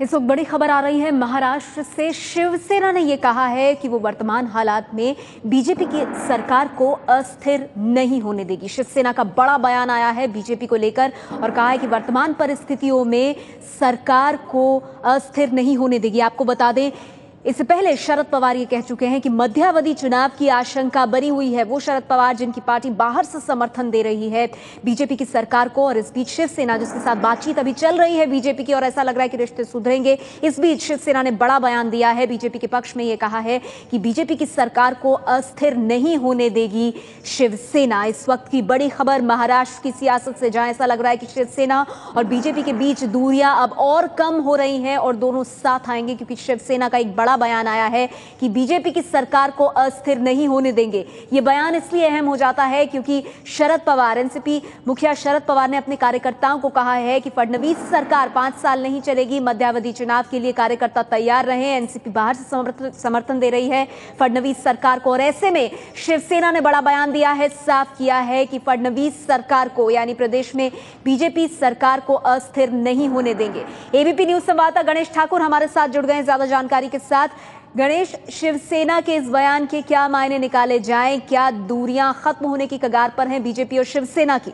इस वक्त बड़ी खबर आ रही है महाराष्ट्र से। शिवसेना ने यह कहा है कि वो वर्तमान हालात में बीजेपी की सरकार को अस्थिर नहीं होने देगी। शिवसेना का बड़ा बयान आया है बीजेपी को लेकर और कहा है कि वर्तमान परिस्थितियों में सरकार को अस्थिर नहीं होने देगी। आपको बता दें, इससे पहले शरद पवार ये कह चुके हैं कि मध्यावधि चुनाव की आशंका बनी हुई है। वो शरद पवार जिनकी पार्टी बाहर से समर्थन दे रही है बीजेपी की सरकार को, और इस बीच शिवसेना जिसके साथ बातचीत अभी चल रही है बीजेपी की और ऐसा लग रहा है कि रिश्ते सुधरेंगे, इस बीच शिवसेना ने बड़ा बयान दिया है बीजेपी के पक्ष में। ये कहा है कि बीजेपी की सरकार को अस्थिर नहीं होने देगी शिवसेना। इस वक्त की बड़ी खबर महाराष्ट्र की सियासत से, जहां ऐसा लग रहा है कि शिवसेना और बीजेपी के बीच दूरियां अब और कम हो रही हैं और दोनों साथ आएंगे, क्योंकि शिवसेना का एक बड़ा बयान आया है कि बीजेपी की सरकार को अस्थिर नहीं होने देंगे। यह बयान इसलिए अहम हो जाता है क्योंकि शरद पवार, एनसीपी मुखिया शरद पवार ने अपने कार्यकर्ताओं को कहा है कि फडणवीस सरकार 5 साल नहीं चलेगी, मध्यावधि चुनाव के लिए कार्यकर्ता तैयार रहे। एनसीपी बाहर से समर्थन दे रही है फडणवीस सरकार को, और ऐसे में शिवसेना ने बड़ा बयान दिया है, साफ किया है कि फडणवीस सरकार को, यानी प्रदेश में बीजेपी सरकार को अस्थिर नहीं होने देंगे। एबीपी न्यूज संवाददाता गणेश ठाकुर हमारे साथ जुड़ गए ज्यादा जानकारी के साथ। गणेश, शिवसेना के इस बयान के क्या मायने निकाले जाएं? क्या दूरियां खत्म होने की कगार पर हैं बीजेपी और शिवसेना की?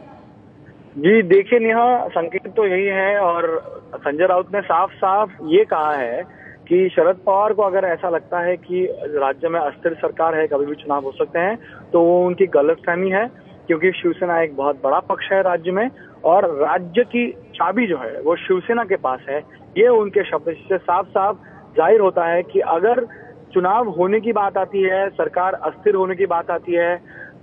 जी देखिए नेहा, संकेत तो यही है और संजय राउत ने साफ साफ ये कहा है कि शरद पवार को अगर ऐसा लगता है कि राज्य में अस्थिर सरकार है, कभी भी चुनाव हो सकते हैं, तो वो उनकी गलतफहमी है, क्योंकि शिवसेना एक बहुत बड़ा पक्ष है राज्य में और राज्य की चाबी जो है वो शिवसेना के पास है। ये उनके शब्द से साफ साफ जाहिर होता है कि अगर चुनाव होने की बात आती है, सरकार अस्थिर होने की बात आती है,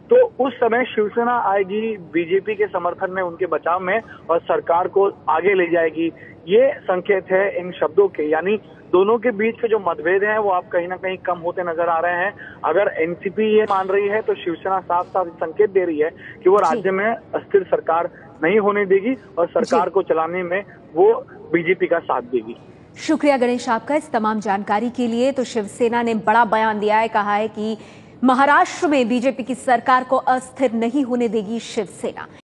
तो उस समय शिवसेना आएगी बीजेपी के समर्थन में, उनके बचाव में, और सरकार को आगे ले जाएगी। ये संकेत है इन शब्दों के, यानी दोनों के बीच के जो मतभेद हैं वो आप कहीं ना कहीं कम होते नजर आ रहे हैं। अगर एनसीपी ये मान रही है तो शिवसेना साफ साफ संकेत दे रही है कि वो राज्य में अस्थिर सरकार नहीं होने देगी और सरकार को चलाने में वो बीजेपी का साथ देगी। शुक्रिया गणेश आपका इस तमाम जानकारी के लिए। तो शिवसेना ने बड़ा बयान दिया है, कहा है कि महाराष्ट्र में बीजेपी की सरकार को अस्थिर नहीं होने देगी शिवसेना।